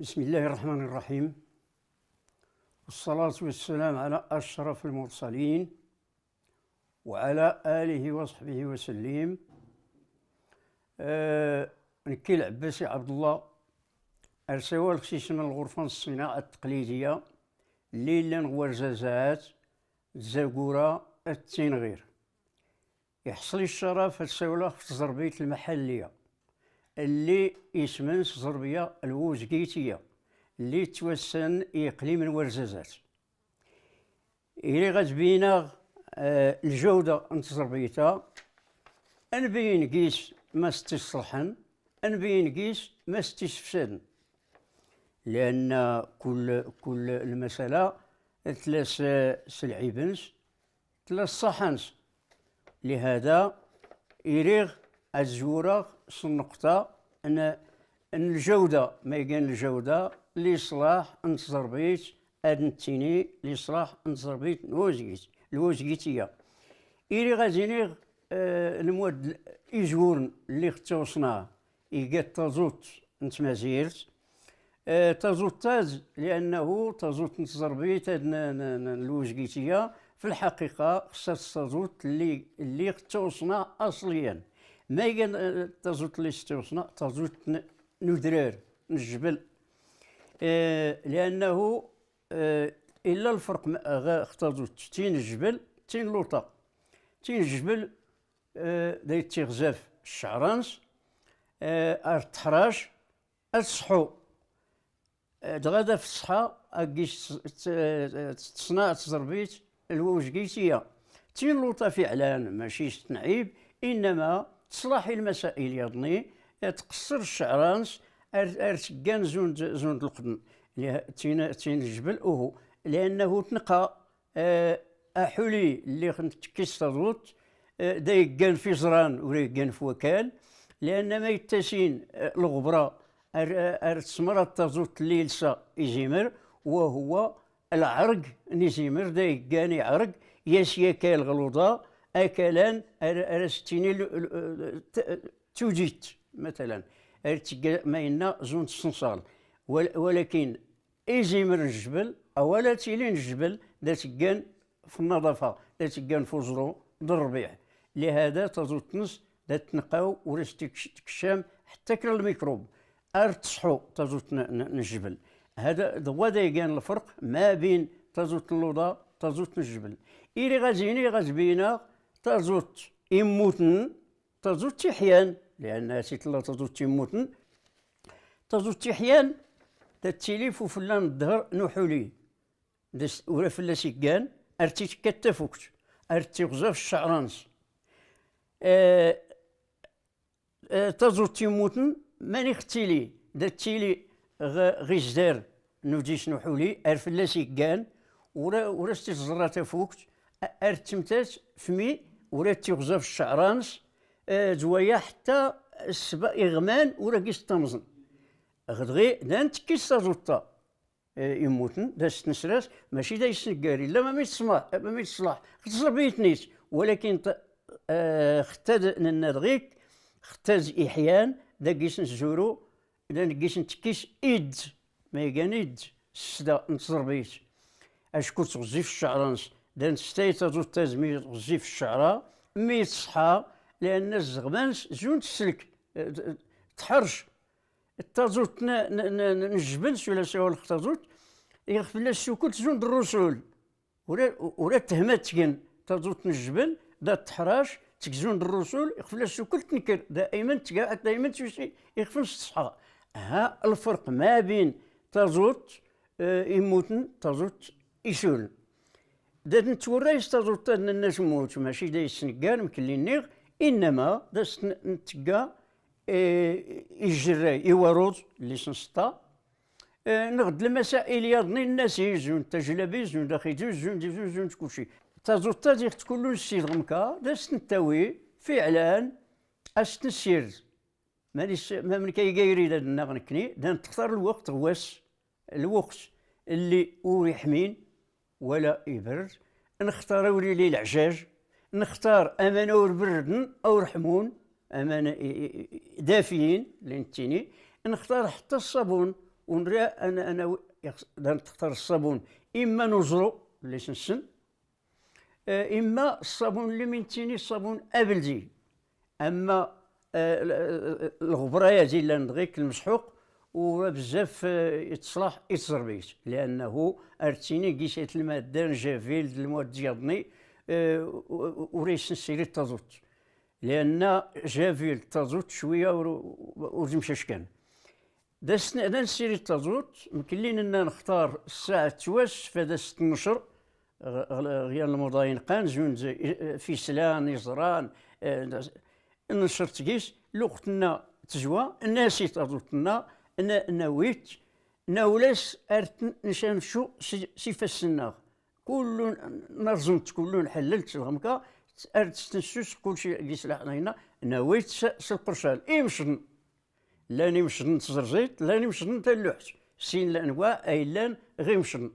بسم الله الرحمن الرحيم، والصلاة والسلام على أشرف المرسلين وعلى آله وصحبه وسلم. نكي العباسي عبد الله أرسوال خصيصنا الغرفة الصناعة التقليدية اللي نغورزازات الزاقورة التنغير. يحصل الشرف السولة في الزربية المحلية اللي يسمنس زربية الوزقيتية اللي توسن إقليم الورزازات. إلي غتبينا الجودة نت زربيتها أنبين قيس ما استصلحن، أنبين قيس ما استفسدن، لأن كل المسألة ثلاث سلعيبنس ثلاث صحنس. لهذا يريغ الزورة النقطة أن الجودة ما يقال الجودة لإصلاح نتزربيت أدنتيني لإصلاح نتزربيت الوزقيتية. إلي غازينيغ المواد إيجورن اللي اختوصناه إيقات تازوت نتمازيرت تازوت تاز لأنه تازوت نتزربيت الوزقيتية في الحقيقة خصها تازوت اللي اختوصناه أصليا. ما يقال التازوت اللي استوصنا تازوت ندرار الجبل، لأنه إلا الفرق اختازوت تين الجبل تين لوطا. تين الجبل داي تيغزاف الشعرانس التحراش الصحو دغادا في الصحة أكيش تصنع تزربيت الوزقيتية. تين لوطا فعلا ماشي تنعيب، إنما تصلحي المسائل يظني تقصر الشعرانس ارتكان زوند القدن تين الجبل اوهو، لانه تنقى احولي اللي كيس تضوط دايقان في زران وريقان في وكال، لان ما يتسين الغبره ارتسمر التزوت اللي يلسى يزيمر، وهو العرق نزيمر دايقان يعرق ياسيا الغلوظه اكلان ارستيني توجيت مثلا ما ينا زون الصنصال، ولكن إيزيمر الجبل أولا تيلين الجبل دا تقان في النظافة دا تقان في وزرو الربيع. لهذا تزوت نص دا تنقاو ورس تكشام حتى كل الميكروب ارتصحو تزوت الجبل. هذا هو دا يقان الفرق ما بين تزوت اللوضة تزوت الجبل. إلي غازيني غازبينا تزوت إموتن تزوت تحيان، لأن سيتلا تزوت تيموتن تزوت تحيان تتيليف فلان الظهر نحولي ولا فلا سيكان ارتي تكتفوكت ارتي غزاف الشعرانس تزوت تيموتن ماني ختيلي تيلي غيزدار نوديش نحولي ارفلا سيكان ورا ستزرا تفوكت ارتمتات فمي ورا تيغزاف الشعرانس زوايا حتى السبا إغمان ولا كيس تمزن غدغي دانت كيس تزوطا يموتن دا ستنسراس ماشي دا يسنقاري لا ما يتصلح ختصربيت نيت، ولكن اختاد ننادغيك اختاز إحيان دا كيس نزورو دا كيس نتكيس إيد ما يقان إيد السدا نتصربيت أشكو تغزيف الشعرانس دا نستاي تزوطا زمي تغزيف الشعرا مي تصحى، لأن الزغمانس زون تسلك تحرش التازوت نجبل ولا سوى التازوت يغفل لا السكوت زون الرسول ولا تهمت كن تازوت نجبل دا تحراش تكزون الرسول يغفل لا السكوت تنكر دائما تقعد دائما تمشي يغفل الصحة. ها الفرق ما بين تازوت يموتن تازوت يسول. دا نتوريس تازوت الناس موت ماشي دا يسنقال مكلينيغ، إنما دا نتقى يجري يوروز اللي سنسطا نغد المسائل يظني الناس يزون تجلبي زون داخل زون كلشي تازوت تازيخ تكون السيد غمكا دا ستنتاوي فعلا استنسير ما من كي يريد نغنكني دا تختار الوقت غواس الوقت اللي يحمين ولا يبرد، نختار ولي العجاج، نختار أمان أو بردن أو رحمون أمان دافيين لنتيني، نختار حتى الصابون ونرى انا تختار الصابون اما نوزرو اللي سنسن، اما الصابون اللي منتيني الصابون ابلدي. اما الغبرايه ديال دغيك المسحوق وبزاف يتصلح يتزربيت، لانه ارتيني كيسات الماده جافيل المواد ديالني وريس نسيري التازوت، لان جافيل التازوت شويه ورمشاش كان دا نسيري التازوت. يمكن لينا نختار الساعه تواس فدا 6 غير المضاين قان زون فيسلان يزران نشر تقيس لوقتنا تجوا ناسي تازوتنا نويت ناولاس نشان شو سيفسنا كل نظمت كل حللت غمكا تستنسوس كل شيء قيس هنا نويت سالقرشال يمشن لاني مشن تزرزيت لاني مشن تلوحت سين الانواع اي لان غير مشن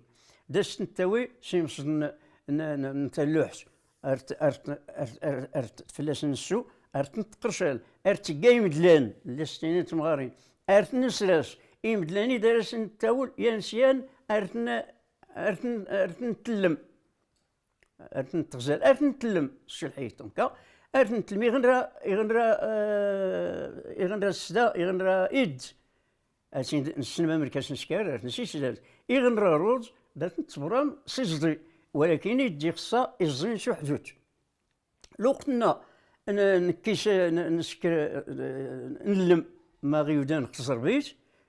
داس نتاوي سي مشن نتلوحت ارت فلاس نسو ارت نتقرشال ارت قايم دلان اللي ستينين تمغارين ارت نسلاس يمدلاني دارس نتاول يانسيان ارت نتلم ارت نتغزال ارت نتلم الشلحيت دونك ارت نتلم يغنرا السدا يغنرا ايد اتين نسلم مركز نسكار ارت نسي سداد يغنرا روز دارت نتبرام سيزدي ولكن يدي خصها يزين شو حدود لوقتنا نكيس نسكر نلم ما غيودان نختصر بيت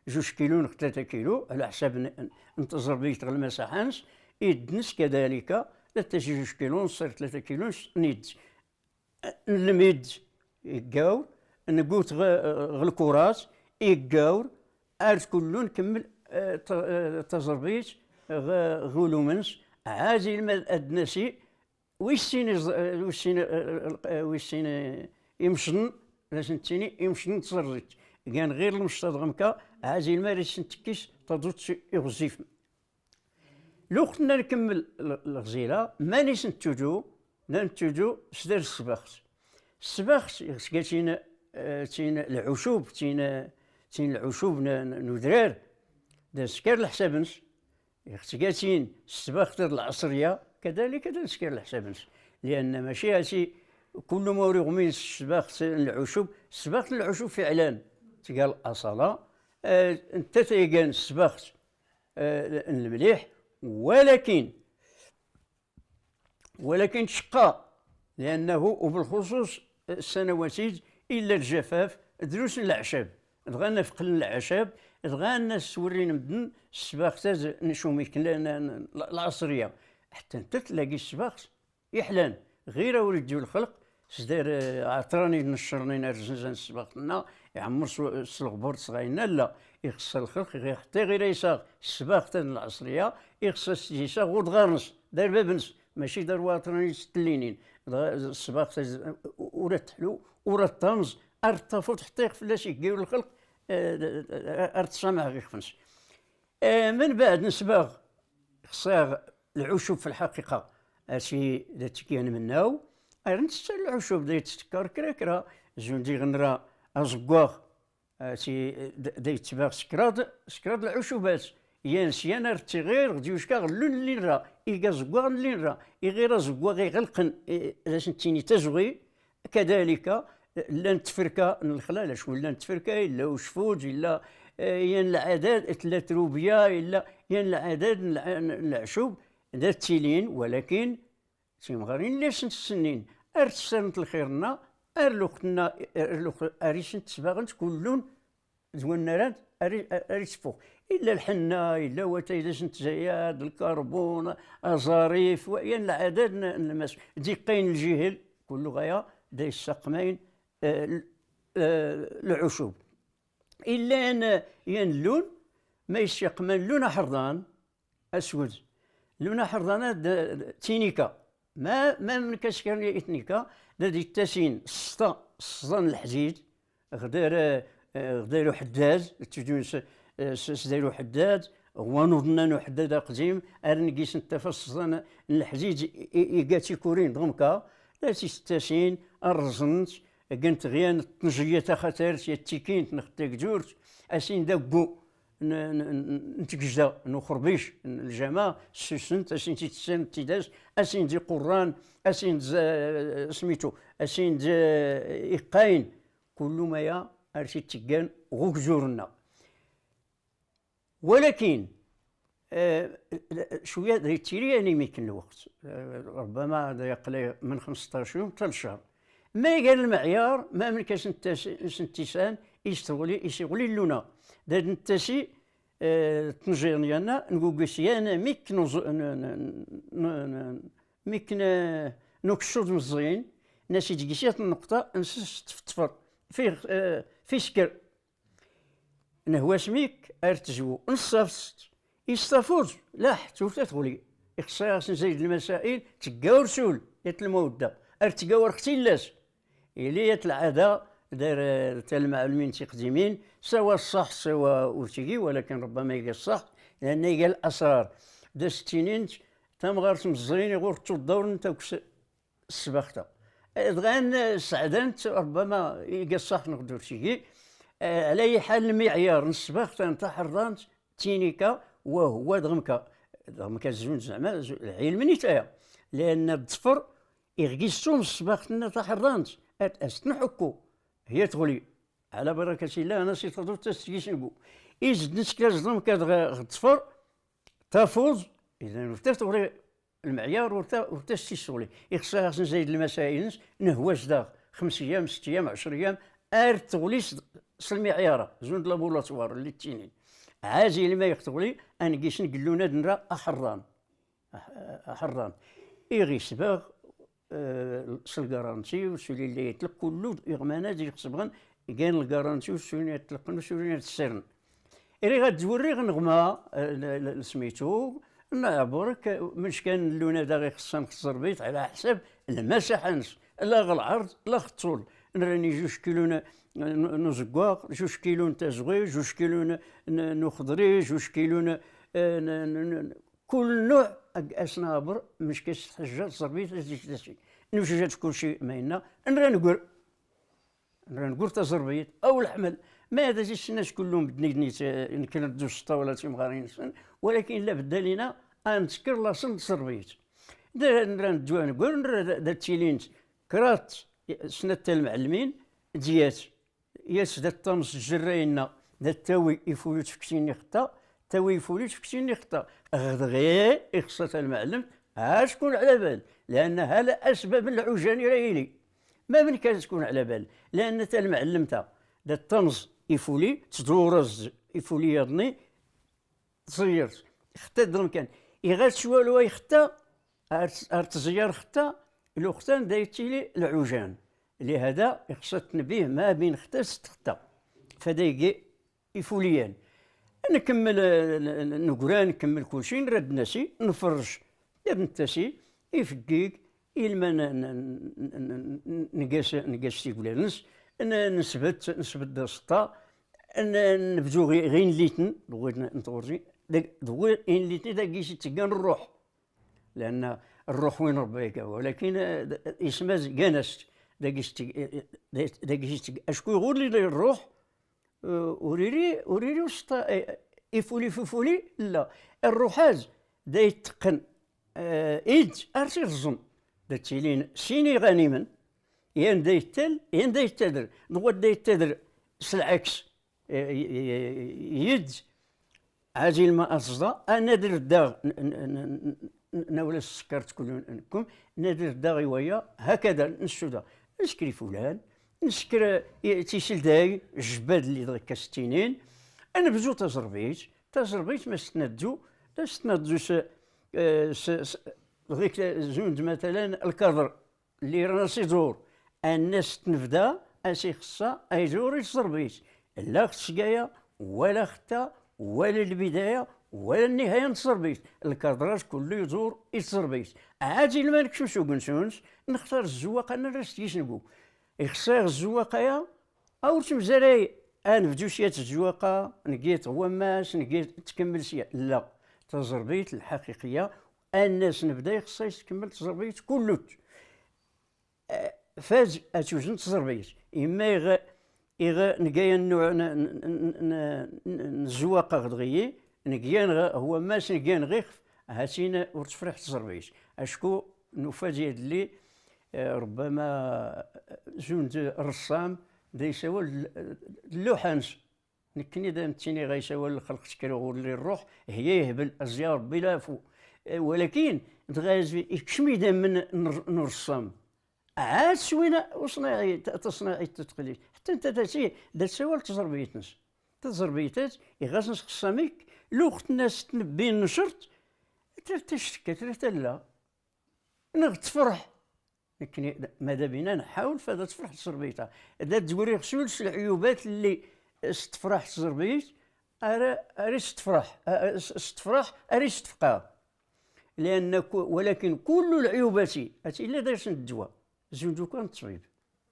2 كيلو 3 كيلو على حساب ننتظر بيت غير المساحانس يدنس كذلك لا تجي 2 كيلو نصير 3 كيلو نيد نلميد يقاور نقوت غير الكرات يقاور عارف كلو نكمل تزربيت غولومنس عازي الماء الدنسي ويسين يمشن لازم تيني يمشن تزرزيت كان غير المشطاد غمكا عازي المارس نتكيس تضوت يغزيف. لو كنا نكمل الغزيله مانيش نتوجو سدار السباخت كاتين العشوب تين العشوب ندرار دا سكر الحسابنس كاتين السباخت العصريه كذلك دا سكر الحسابنس، لان ماشي هاتي كل ما رغمين السباخت العشوب سباخت العشوب فعلا تقال أصالة انت تيقان السباخت المليح ولكن شقا، لأنه وبالخصوص السنوات إلا الجفاف دروس الأعشاب دغانا فقل الأعشاب دغانا سورين مدن السباخت نشومي العصرية حتى انت تلاقي السباخت يحلان غير ولد الخلق سدار عطراني نشرني نرزنزان السباختنا يعمر الغبور صغيرنا لا يخص الخلق حتى غير يساغ السباخت العصريه يخص يساغ ودغارنس دار بابنس ماشي دار واطراني ستلينين السباخت ورا تحلو ورا الطمز ارتفض حتى يخفلاش يقيو الخلق ارتسامع غير خفنس. من بعد نسباغ خصاغ العشوب في الحقيقه اشي ذات كيان مناو نتسال العشوب دايت تسكر كراكرا زوندي غنرا ازكواغ سي دايت تباغ سكراد العشوبات يان ارتي غير غديوشكا غلون اللي نرا إيكا زكواغ اللي نرا غير زكواغ يغلقن لاش نتيني تزوي كذلك لا نتفركا الخلال شو لا نتفركا الا وشفوج الا يان العدد ثلاث روبيا الا يان العدد العشوب ذات تيلين، ولكن تيمغارين ليش نتسنين ارتسنت الخيرنا ارلوقتنا اريش نتسباغنت كلون زوينارات اريتفوق الا الحنه الا وتيداش نتزايد الكربون ازاريف وين العدد الماس ديقين الجهل كل غايه دا السقمين العشوب الا ان ينلون ما يسيقمن لون حرضان اسود لون حرضانات تينيكا ما من كاسكان اثنيكا دادي التاسين الصدان الحديد غدارو حداد تجون سدارو حداد ونوضنا حداد قديم ارنقيس نتفا الصدان الحديد يقاتي كورين ضمكا داتي التاسين الرزنت كانت غيان الطنجية خاطر التيكين نختاك جورت اسين داكو نتكجدا نخربيش الجماعة سوسنت اسين تيتسان تيداس اسين دي قران اسين سميتو اسين إقاين كل ما يا ارشي تيكان غوك زورنا. ولكن شويه دايتيري يعني يمكن الوقت ربما يقلي من 15 يوم حتى لشهر ما قال المعيار ما من كاس سنتيسان يشتغلي اللونا داد نتاسي تنجيرني انا نقول انا ميك نكشود مزيان ناسي تقيسيات النقطه نسس تفر في سكر نهوا سميك ارتجو نصفت يستفوز لا حتى تغولي اخصاص نزيد المسائل تقاور سول يت الموده ارتقاور اختلاس إلية العادة دار المعلمين تقديمين سواء الصح سواء وتيجي ولكن ربما يلقى الصح لأن يلقى الأسرار دا ستينين تم غارت مزرين يغور الدور نتا السباختا دغان سعدان ربما يلقى الصح نقدر تيجي على أي حال المعيار السباختا نتا حرضان تينيكا وهو دغمكا زون زعما العلم نتايا لأن الظفر يغيسون السباختا نتا حرضان أستنحكو هي تغلي على بركة الله أنا سيتضو تستيشنكو إذا نسكاز ضم كتغطفر تفوز إذا وفتات تغلي المعيار وتستيشغلي إخصاص نزيد المسائل نهواش داغ 5 أيام 6 أيام 10 أيام تغلي المعيار زون لابولاتوار اللي تيني عازي لما يختغلي أنا كيش نقلونا نرى أحران إيغيس باغ الكارانتي وسولي اللي يطلق كله يغمانا ديال خصبغان كاين الكارانتي وسولي يطلق وسولي السرن إلي غتوري غنغما سميتو نعبرك مش كان اللونا دا غيخصها نخسر بيت على حساب المساحة لا غالعرض لا خطول نراني 2 كيلو نزقاق 2 كيلو نتا زغير 2 كيلو نخضري 2 كيلو كل نوع أسنابر مش كاس حجة صربيت لازم نوجد كل شيء ماينا نرى نقول تزربيت أو الحمل ما هذا الناس كلهم بدني يمكن دوز الطاولة مغارين سن ولكن لا بدا لنا نذكر لاصن صربيت نرى ندوان نقول نرى تيلينت كرات سنة المعلمين ديات ياس دا الطمس الجراينا دا التاوي يفولو تفكسيني خطا تاوي يفولو تفكسيني خطا غير إخصاص المعلم شكون على بال لأن هذا أسباب العجان رايلي ما من كان تكون على بال لأن تا المعلم تا دا الطمس يفولي تدورز يفولي يضني تصير خطا درم كان يغاد شوالو يخطا ارتزيار خطا الوقتان دايتيلي العجان لهذا يخص تنبيه ما بين خطا ست خطا فدايجي يفوليان نكمل نقرا نكمل كلشي نرد ناسي نفرج يا بنت تاسي يفكيك إلما نقاس تيقولانس نسبت السطا نبدو غير ليتن بغيت نطورجي غير ليتن دا كيسي تيكان الروح لأن الروح وين ربي ولكن اسمها كانست دا كيسي اشكو يقول لي الروح وريري وسط يفولي فولي لا الروحاز دا يتقن إيد أرسي الظن دا تيلين سيني غنيما ين دا يتل ين دا يتدر نقول دا يتدر سالعكس يد عاجل ما أصدا أنا در الداغ ناول السكر تكون لكم نادر الداغ ويا هكذا نسودا نسكري فلان نسكر تيسيل داي جباد اللي ضيك ستينين انا بزو تزربيت ما ستندو ضيك زوند مثلا الكادر اللي راسي دور الناس تنفدا اسي خصها اي جور يتزربيت لا خصكايا ولا خطا ولا البدايه ولا النهايه نتزربيت الكادراج كله يدور يتزربيت عادي ما نكشمشو كنسونس نختار الزواقه انا راستيش نقول يخسر الزواقه او تمزراي انا في جوشيات الزواقه نقيت غواماس نقيت تكمل سيا لا تزربيت الحقيقيه الناس نبدا خصها تكمل تزربيت كله فاز اتوزن تزربيت اما نقايا النوع نزواقا غدغيي نقيان هو ماس نقيان غيخف هاتينا ورتفرح تزربيت اشكو نفاجئ اللي ربما جوند الرسام دا يساوى اللوحانس نكني دا نتيني غيساوى الخلق تكرو اللي الروح هي يهبل ازيار بلا فو ولكن تغاز يكشمي دا من نرسام عاد سوينا وصناعي تصنيعي التقليد حتى انت تاتي دا تساوى تزربيتنس تزربيتات يغاز خصاميك لوقت الناس تنبين نشرت تشتكى لا تفرح لكن ماذا بينا نحاول فهذا تفرح تزربيتها اذا توري خصوص العيوبات اللي استفرح تزربيت اريس تفرح اريس تفقى لان ولكن كل العيوبات اتي الا دارت الدواء زوجو كان الطبيب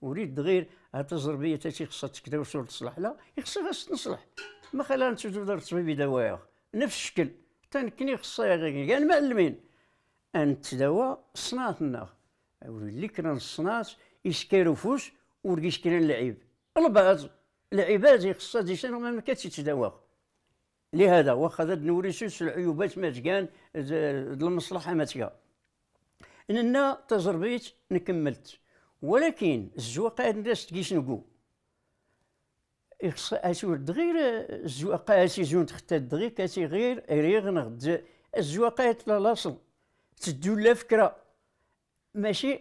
وريد غير هاد التزربيه تاتي خصها تكدا وصول تصلح لا خصها تصلح ما خلاها تدار الطبيب يداويها نفس الشكل تنكني خصها غير المعلمين ان تداوى صناعتنا اللي كنا الصناعه يسكروا فوش ورقيش كنا اللعيب البعض العباد خصها ديشان ما كتتداوى لهذا واخا نوري سوس العيوبات ما تكان المصلحه ما تكا اننا تجربيت نكملت ولكن الزواقات الناس تكيش نقول اسور غير الزواقات زون تختار دغير كاتي غير ريغ نغد الزواقات لا لاصل تدول فكره ماشي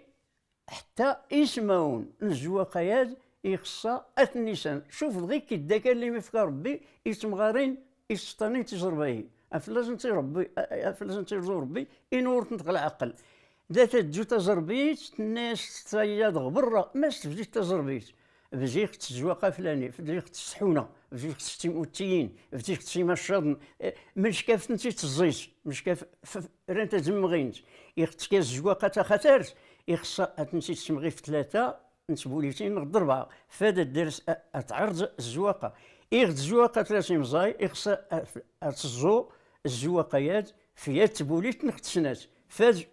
حتى يسمعون الزواقيات يخصها النسان شوف غير كي الذكاء اللي مفكر ربي يتمغارين يستاني تجربيه افلازم تربي افلازم تزور ربي ينور تنتقل العقل ذات تجو تجربيت الناس تصياد غبره ما استفديت تجربيت بزيخ تزواقه فلاني بزيخ السحونه بزيخ التيموتيين بزيخ الشاضن مش كاف انت تزيت مش كاف رانت تزمغينت يختك الزواقه تا خطرت يخص انت تسمغي في ثلاثه نتبوليتين نغد اربعه فهذا الدرس تعرض الزواقه يغد الزواقه ثلاثه مزاي يخص تزو الزواقيات في يد تبوليت نخت سنات فاز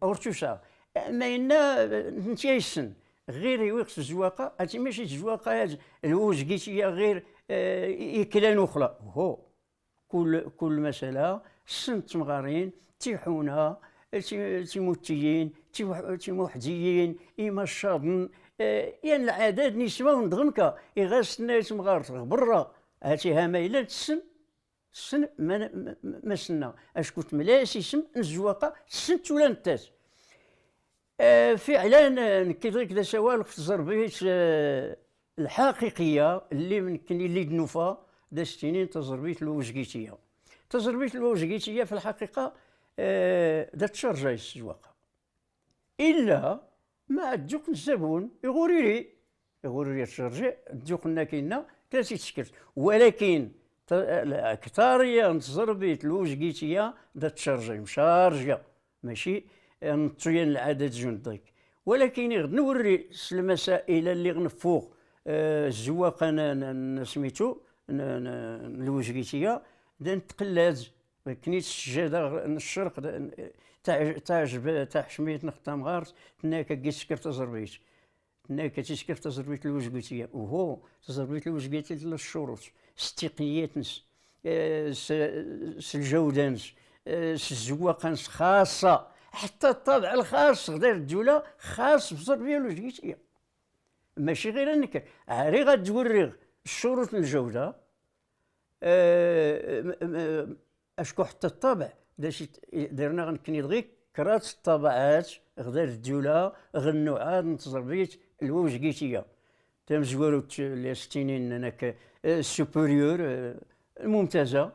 اورتوشا ما ينا نتيسن غير يوقف الزواقه هاتي ماشي الزواقه الوزقيتيه غير يكلان اخرى هو كل مساله سنت مغارين تيحونا تيموتيين تيموحديين يمشاضن يعني العدد نسمعوا ندغنكا يغاس الناس مغارت برا هاتي هاميله السن ما سنا اشكوت ملاس اسم الزواقه سنت ولا نتاس فعلا كذا سوالف في الزربيت الحقيقيه اللي يمكن اللي دنوفا داستينين تزربيت الوزقيتيه تزربيت الوزقيتيه في الحقيقه دا تشرجاي الزواقه الا ما تجوك الزبون يغوري لي تشرجي تجوك لنا كاينه كاسي تشكرت ولكن الاكثريه تزربيت الوزقيتيه دا تشرجي مشارجه ماشي نطيان العدد جندك ولكن غد نوري المسائل اللي غنفوق الزواقه سميتو الوزقيتيه دا نتقلاز كنيت السجاده الشرق تاع حشميه نختام غارت هناك كيسكر تزربيت هناك تيسكر تزربيت الوزقيتيه وهو تزربيت الوزقيتيه الشروط التقنيات نس الجودانس الزواقه خاصه حتى الطابع الخاص غير الدوله خاص بالتربيه الوزقيتيه ماشي غير انك عاري غتوري الشروط الجوده اشكو حتى الطابع درنا غنكني دغيا كرات الطبعات غير الدوله غير النوعات من تربيه الوزقيتيه تم زوروت الستينين هناك السوبريور الممتازه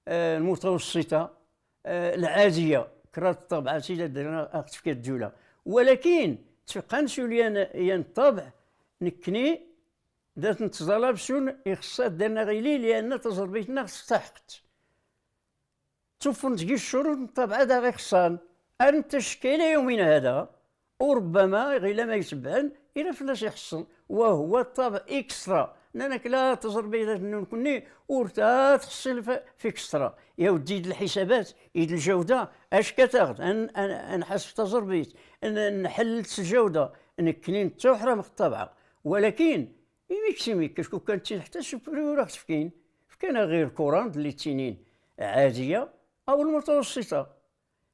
المتوسطه العاديه كرات الطبعات اللي درنا اختفكت الدوله ولكن تبقى نسوليان الطبع نكني دات نتظلب سون يخصها درنا غيلي لان تجربتنا استحقت توفن تجي الشروط الطبعه دا غير خصان ان تشكيل يومنا هذا وربما غير ما يتبعن الى فلاش يحصل وهو الطبع اكسترا لانك لا تجربه نكوني ورتا تحصل في اكسترا يا ودي الحسابات يد الجوده اش كتاخذ نحسب تجربيت نحلت الجوده نكني تحرم الطبعه ولكن ميكسيميك كشكون كانت حتى سوبريور راك تفكين فكان غير كورانت اللي تينين عاديه او المتوسطه.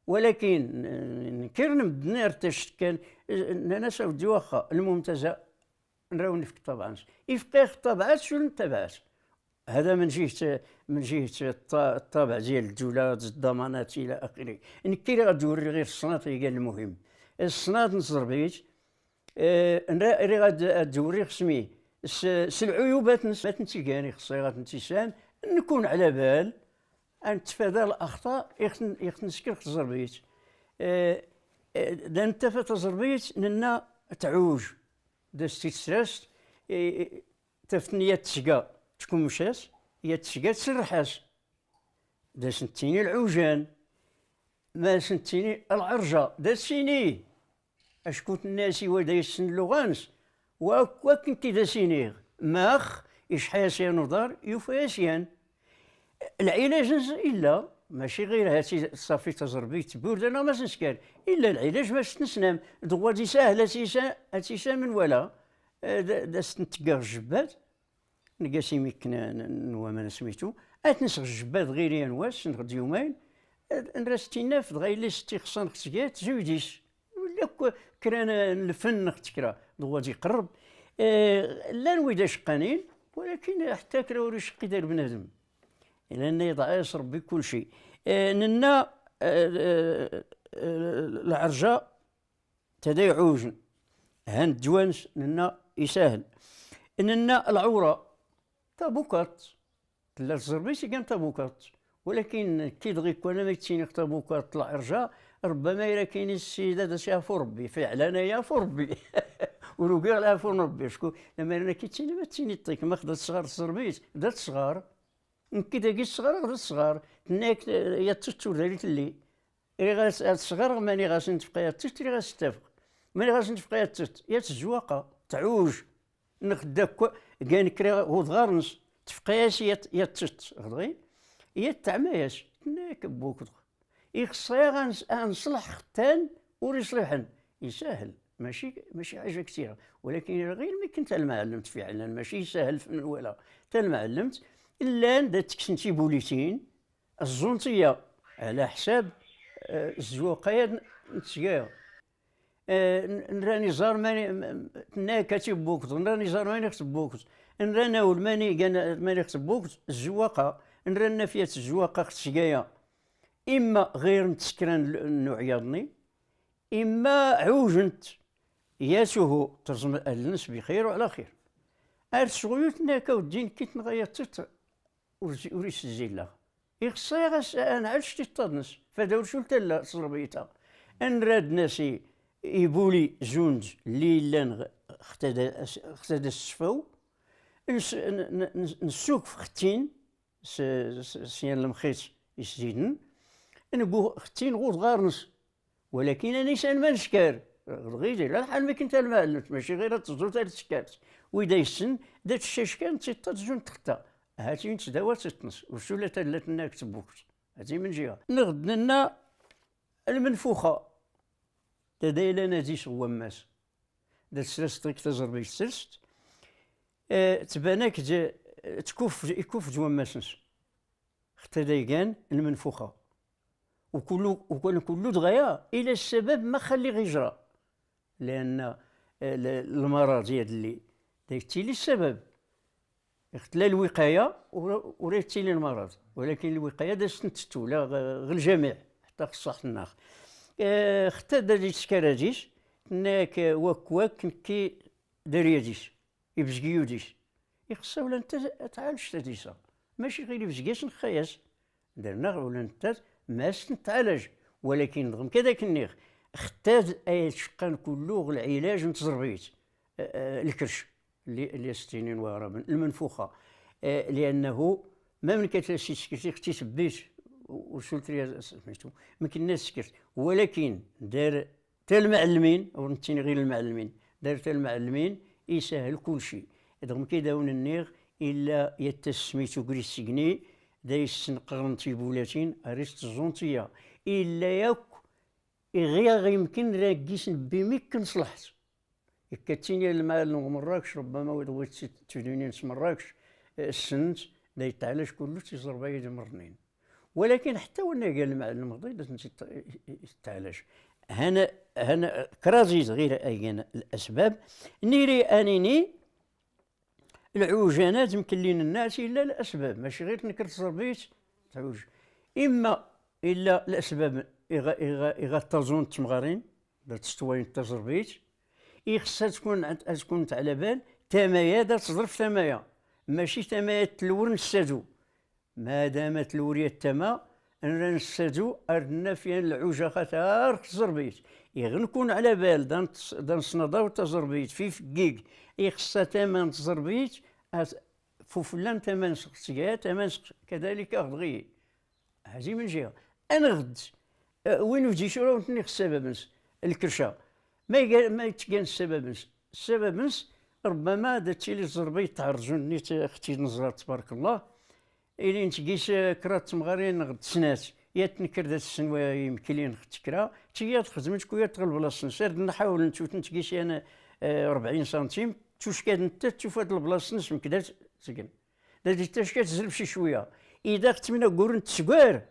ولكن نكر نبدا نرتاش كان الناس ودي واخا الممتازه نراو نفك الطبعات يفقيه الطبعات شنو التبعات. هذا من جهه الطابع ديال الدوله الضمانات الى اخره. نكير غادوري غير الصناط هي المهم. الصناط نزربيت راه غادوري خصني العيوبات نتيجاني خصني غاتنتيسان نكون على بال ان نتفادى الاخطاء يخنسكر تزربيت. دا انت فتزربيت ننا تعوج دا استيسراس تفنية تسقى تكون مشاس هي تسقى تسرحاس دا سنتيني العوجان ما سنتيني العرجة دا سيني اشكوت الناسي ودا يسن لغانس وكن كي سينيغ ماخ يشحاسيان نضار يوفاسيان العلاج الا ماشي غير هاتي صافي تزربيت بورد انا ما نسكر الا العلاج باش نسنام دغوا دي ساهله تيسا من ولا داس نتقى الجبات نقاسي ميكنا نوا ما سميتو اتنسغ الجبات غير ينواس نغد يومين نراستينا في دغيا لي ستي خصان خصكات زوجيش ولا كران الفن اختكرا دغوا دي قرب لا نويدا شقانين ولكن حتى كراوري شقي دار بنادم لأن يضعيس ربي كل شيء. ننا العرجاء تداي عوج هند جوانس ننا يسهل. ننا العورة تابوكات تلا الزربيسي كان تابوكات ولكن كي دغي كون ما يتسيني تابوكات العرجاء ربما إلا كاين السيدة دا شافو ربي فعلا يافو ربي ولو لا فون ربي شكون لما انا كي تسيني ما تسيني طيك ما خدات صغار الزربيس دات صغار كي داكي الصغار غدا الصغار تناك يا تشتو داريت اللي غاس الصغار ماني غاس نتفقى يا تشت اللي غاس تفق ماني غاس نتفقى يا تشت يا تزواقه تعوج نخداك كان كري غودغارنس تفقياش يا تشت غدغي يا تعماياش تناك بوك يخصها غنصلح ختان وريصلحن يسهل ماشي حاجه كثيره ولكن غير ما كنت المعلمت فعلا ماشي سهل من ولا حتى المعلمت الا داتك سنتي بوليتين الزونتيه على حساب الزواقيه نتسقاها نراني زار ماني تنا كاتب بوكت نراني زار ماني خص بوكت نرانا ماني خص بوكت الزواقه نرانا فيها الزواقه خصكايا اما غير نتسكران النوعياضني اما عوجنت ياسوه ترزم الناس بخير وعلى خير ارسغيوت ناكا ودين كيت نغيرت وريس الزيلا يخصها غاس انا عرفت تطنس فداور شو تلا صربيتها ان راد ناسي يبولي زونج اللي لان اختدا السفو نسوق في ختين سيان المخيط يسجدن نقول ختين غوض غارنس ولكن انا انسان ما نشكر غير لا الحال ما كنت المعلم ماشي غير تزور تاع السكات وإذا يسن دات الشاشكان تزون تختا هاتي نتداوى تتنس وسولا تلات لنا كتبوك هاتي من جهه نغد لنا المنفوخه تدايلا ناديس هو ماس دات سلست طريق تزربي سلست تباناك يكوف جوا ماسنس حتى دايقان المنفوخه وكل دغيا الى السبب ما خلي غيجرى لان المرض ديال اللي دايرتيلي السبب اختلا الوقايه وريتيلي المرض ولكن الوقايه داز نتستو لا غير الجميع حتى خصح الناخ حتى داري سكراجيش ناك واك كي دارياديش يبزكيوديش يخصها ولا انت تعالج تديسا ماشي غير يبزكيش نخياس درنا ولا انت ماس نتعالج ولكن رغم كذاك النيغ اختاز اي شقان كله العلاج نتزربيت الكرش اللي ستينين وغرابا المنفوخه لانه ما من كتلاشي سكرتي اختي سبيت وسولت سميتو ما كناش سكرت ولكن دار حتى المعلمين او نتيني غير المعلمين دار حتى المعلمين يسهل كل شيء رغم كيداون النيغ الا يتسميتو كريس سكني دايس نقرنتي بولاتين اريست الزونتيه الا ياك غير يمكن راكيس نبي ميك نصلحت كتيني المال مراكش ربما ودويت تدوني مراكش السنت لا يتعلاش كله تيزربا يدي مرنين، ولكن حتى وانا قال المعلم غضي لازم يتعلاش. هنا كرازيز غير اين الاسباب نيري انيني العوجانات يمكن لين الناس الا الاسباب ماشي غير نكر تزربيت تعوج، اما الا الاسباب إغا تظن تمغارين لا تستوين تزربيت خصها تكون على بال تمايا دا تصرف تمايا ماشي تمايا تلور نسادو، ما دامت الورية التما أننا نسادو أردنا فيها العوجة خاطر تزربيت نكون على بال دا نصنضاو تزربيت في فكيك خصها تما تزربيت فلان تما نسقسيا تما كذلك غدغي هذه من جهة. أنا غد وين وجي شو نتني السبب نس الكرشة ما يتكان السبب نس السبب نس ربما داتشي لي زربيت تعرجون نيت اختي نزرة تبارك الله إلي نتقيس كرات تمغارين غد سنات يا تنكر ذات السنوة يمكن لي نختكرا تيا تخدم شكوية تغلب بلاصة سير نحاول نشوف نتقيس أنا 40 سنتيم تشوف كاد انت تشوف هاد البلاصة نسم كدا تسكن لازم تشكا تزرب شي شوية إذا ختمنا قورن تسكوار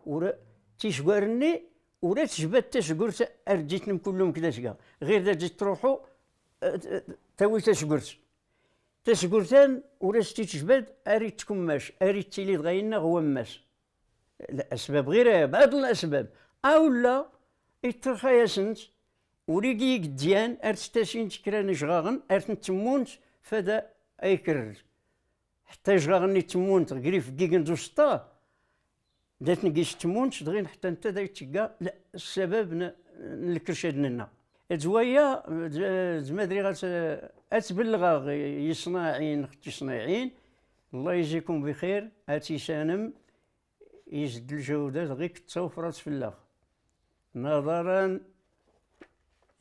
ورا تيسكوارني ولا تجبد تسكورت أرجيتنم كلهم كدا تلقى غير دا جيت تروحو تاوي تسكورتان ولا تجبد أريد تكماش أريد تيلي تغينا هو ماس الأسباب غير بعض الأسباب أو لا إترخا ياسنت وريقي قديان أرتستاسين تكران جغاغن أرتنتمونت فدا أي كرر حتى جغاغني تمونت غريف كيكن دوستا دات نقيش تمونت دغين حتى انت دا يتشقى لا السبب الكرشاد لنا زوايا زمادري اتبلغ يصناعين اختي صناعين الله يجزيكم بخير هاتي سانم يزد الجودة غير كتوفرات في الله نظرا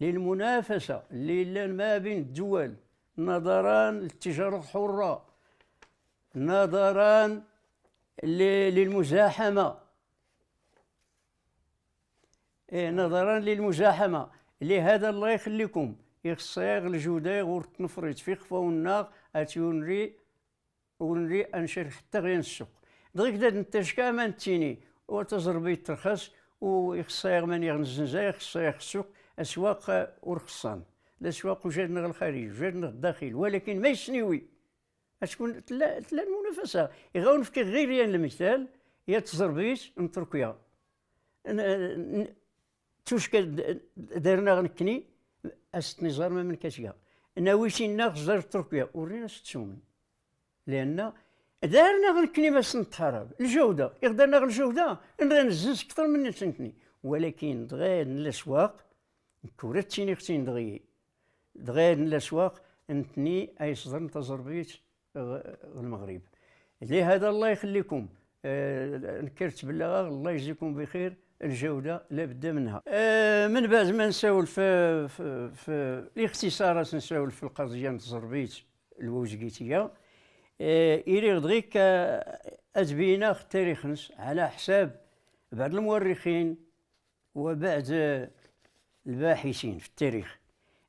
للمنافسة اللي ما بين الدول نظرا للتجارة الحرة نظرا للمزاحمة نظرا للمزاحمة لهذا الله يخليكم يخصيغ الجودة غور تنفريت في خفا والناغ اتيونري ونري انشر حتى غير السوق دغيك داد نتاشكا ما نتيني وتزربي ترخص ويخصيغ من يغنزنزا يخصيغ السوق اسواق ورخصان الاسواق وجادنا الخارج وجادنا الداخل ولكن ما يسنيوي تكون تلا المنافسه يغاون في غير المثال يا تزربيت من تركيا توشكا دارنا غنكني استنزار ما من كاشكا ناويشينا غزار تركيا ورينا ستسومن لان دارنا غنكني ما سنتحارب الجوده يقدرنا الجوده نزز اكثر من نتنكني ولكن دغيا الاسواق كورتيني اختي دغيا الاسواق انتني اي صدر تزربيت المغرب لهذا الله يخليكم نكرت بالله الله يجزيكم بخير الجودة لابد منها من بعد ما نساول في الاختصارات نساول في القضية نتزربيت الوزقيتية إلي غدغيك أتبينا التاريخ نس على حساب بعض المؤرخين وبعض الباحثين في التاريخ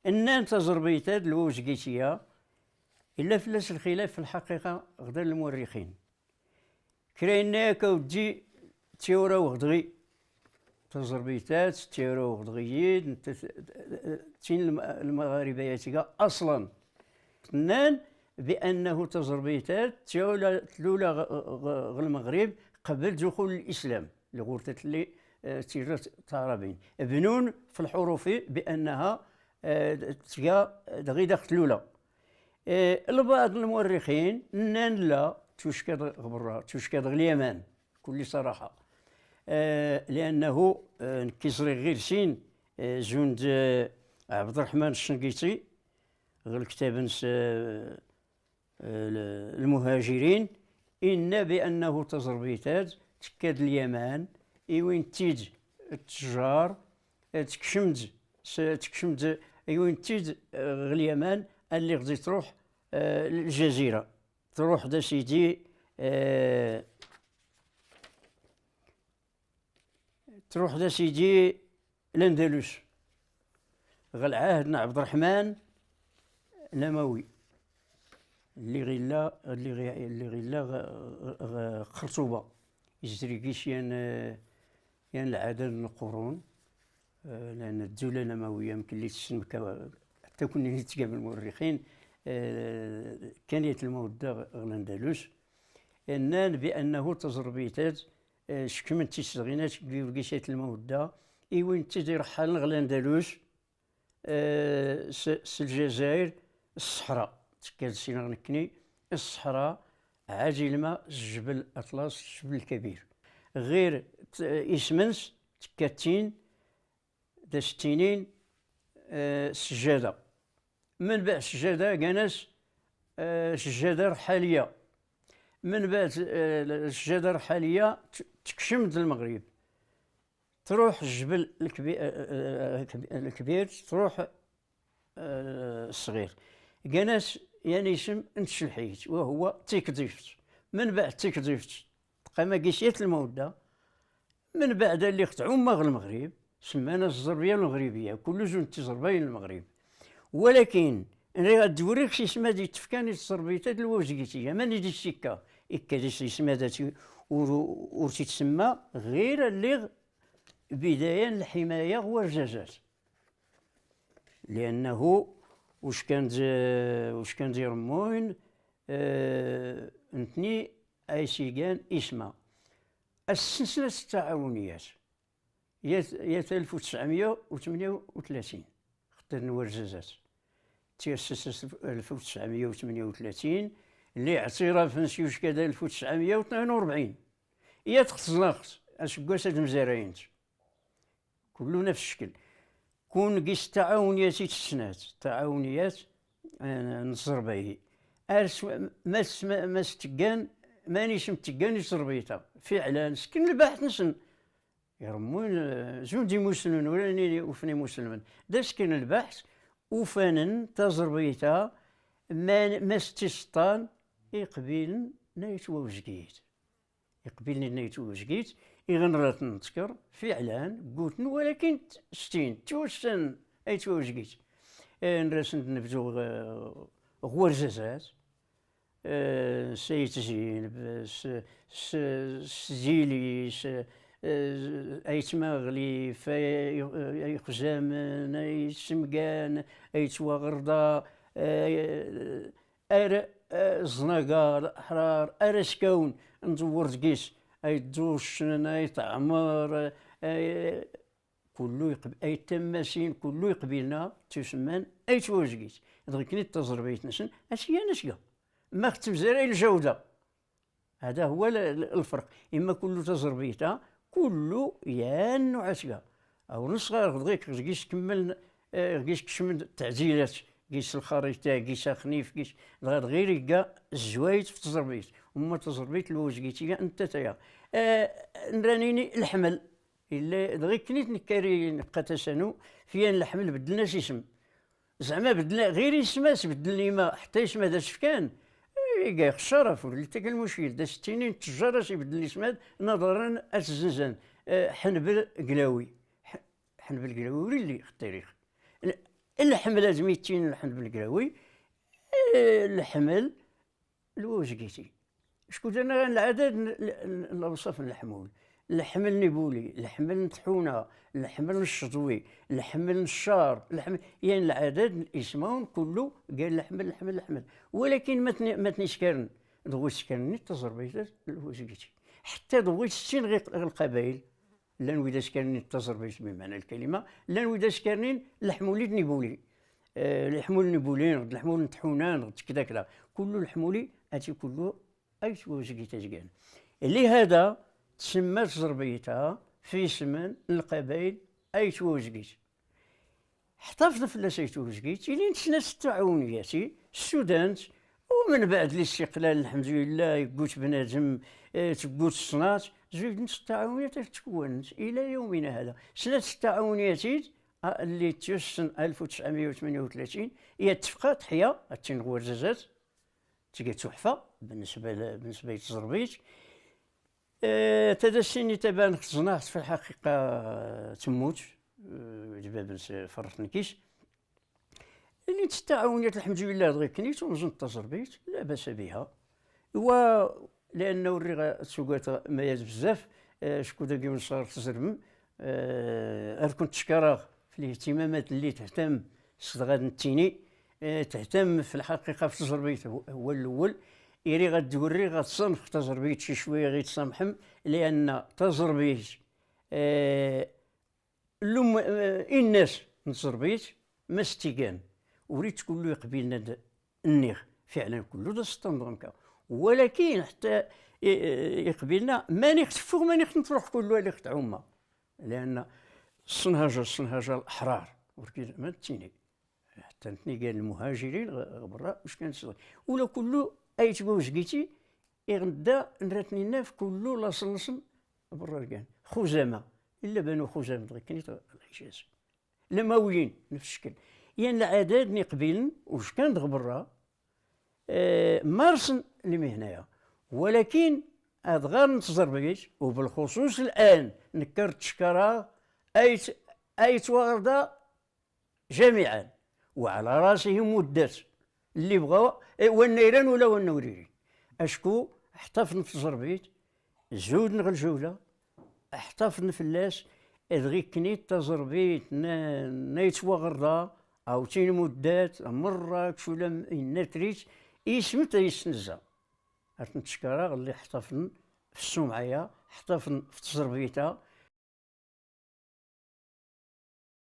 أن تزربيتات الوزقيتية إلا فلاس الخلاف في الحقيقة غدا المؤرخين كراينا كودجي تيورا وغدغي تزربيتات تيورا وغدغيين تين المغاربة أصلا اثنان بأنه تزربيتات تلولا المغرب قبل دخول الإسلام لغورتة اللي تيرت تعربين بنون في الحروف بأنها تلقى دغي داخل الأولى البعض المؤرخين نان لا توشكاد غبرة توشكاد اليمن بكل صراحة لأنه نكسري غير سين جند عبد الرحمن الشنقيطي غير كتاب المهاجرين إن بأنه تزربيتات تكاد اليمن وين تيج التجار تكشمد وين تيج اليمن اللي غادي تروح الجزيرة تروح دا سيدي تروح دا سيدي الأندلس غل عهدنا عبد الرحمن نموي اللي غيلا خرطوبة يجري كيش ين العدد من القرون، لأن الدولة الأموية يمكن اللي تسمى حتى كنا نتقابل المؤرخين كانت المودة غلاندالوس إنان بأنه تزربيتات شكمن تيستغينات كيشات المودة إيوين تيدير حال غلاندالوس الجزائر الصحراء تكاد سينا نكني الصحراء عاجل ما الجبل أطلس الجبل الكبير غير إسمنس تكاتين دا ستينين سجادة من بعد سجادة كانس سجادة رحالية من بعد السجادة الرحالية تكشمد المغرب تروح الجبل الكبير تروح الصغير كانس يعني اسم نتشلحيت وهو تيكديفت من بعد تيكديفت قام قيسيت المودة من بعد اللي اختعوا مغ المغرب سمانا الزربية المغربية كل زون تزربين المغرب ولكن انا غدوريك شي اسمها دي تفكاني الزربيتات الوزقيتية ماني دي السكة إكاديس اسمها داتي تسمى غير اللي بداية الحماية والجزات لأنه واش كان يرمون نتني أيسيقان اسمها السلسلة التعاونيات يا 1938 خطر نورجازات تيأسست 1938 اللي اعتراف نسيوش كذا 1942 يا تخصناخت اسكواس هاد المزارعين كله نفس الشكل كون قيس تعاونيات تسنات تعاونيات نصر به ما ستقان مانيش متقان يصربيتها فعلا سكن البحث نسن يرمون جندي مسلمين ولا نيني وفني مسلمين دا سكن البحث وفنن تزربيتها ما استسطان يقبل نايت ووزقيت يقبلني نايت ووزقيت يغنرات نتذكر فعلا قلت ولكن ستين توسن اي توزقيت نرسن نبدو غورزازات سيد زينب سجيلي اي تماغلي اي خزامن اي سمقان اي تواغردا ار زناقار احرار ارسكون ندور تقيس اي دوش اي تعمر كله يقبل اي تماسين كله يقبلنا تسمان اي توزقيت ضركني التزربيت نسن اشياء نشقى ما ختم زرع الجودة هذا هو الفرق إما كله تزربيتها كله يان نوعاتها أو نصغر غيك قيس كمل قيس كشمل التعديلات قيس الخريطة قيس خنيف قيس غير يلقى الزوايد في التزربيت وما تزربيت الوزقيتية أنت تايا نرانيني الحمل إلا دغيا كنيت نكاري نبقى تسانو فيان الحمل بدلنا اسم زعما بدلنا غير اسماس بدلني ما حتى اسم هذا شفكان كاع الشرف اللي تلقى المشكل دا ستينين التجار يبدل الاسماد نظرا الزنزان حنبل قلاوي حنبل قلاوي اللي في التاريخ الحمل لازم يتين حنبل قلاوي الحمل الوزقيتي شكون انا العدد الاوصاف الحمول الحمل نبولي الحمل نطحونه الحمل الشطوي الحمل الشار الحمل يعني العدد اسمهم كله قال الحمل ولكن ما تنسكرن ضوي سكرني التزربيتات الوزقيتي حتى ضوي 60 غير القبائل لان ودا سكرني التزربيت بمعنى الكلمه لان ودا سكرني الحمولي نبولي الحمول نبولين الحمول نطحونان كذا كذا كله الحمولي هاتي كله اي وزقيتات كان اللي هذا تسمى تزربيتها في اسم القبائل اي توزقيت احتفظ فلاس اي توزقيت اللي نتسناس التعاونياتي السودان ومن بعد الاستقلال الحمد لله يقوت بنادم تقوت الصناعات زوج نص التعاونيات تكونت الى يومنا هذا سنة التعاونياتي اللي تيسن 1938 هي اتفاقات حيا التنغور زازات تلقى تحفه بالنسبه للتزربيت تدسيني تبان صناعت في الحقيقة تموت جباب فرط نكيش اللي التعاونيات الحمد لله دغيا كنيت ونزن التزربيت لا باس بها. و لانه الرغا تسوقات مياز بزاف. شكون داكي من صغر تزرم. كنت تشكره في الاهتمامات اللي تهتم صدغاد التيني. تهتم في الحقيقه في التزربيت هو الاول. إيري غتوري غتصنف تزربيت شي شويه غير تسامحم لان تزربيت لوم الناس نتزربيت ما ستيكان وريت كله يقبلنا النيغ فعلا كله دا ستنظمك. ولكن حتى يقبلنا ماني خسفوه ماني نروح كله اللي تعوما لان الصنهاجه الاحرار ولكن ما تيني حتى نتني قال المهاجرين برا واش كان ولا كله اي تبوش قيتي يغدا نراتني ناف كله لا صلصم برا كان خزامه الا بانوا خزامه دغيا كنيت الحجاز لماويين نفس الشكل يعني العدد نقبلن واش كان دغ برا مارسن اللي هنايا. ولكن غير نتزربيت وبالخصوص الان نكرت تشكرها اي توارده جميعا وعلى راسهم مدات اللي بغاو والنيران ولا والنوريرين اشكو احتفظن في الزربيت زود نغلجوله احتفظن فلاس دغي كنيت تزربيت نيتوغردا او تين مدات مراكش ولا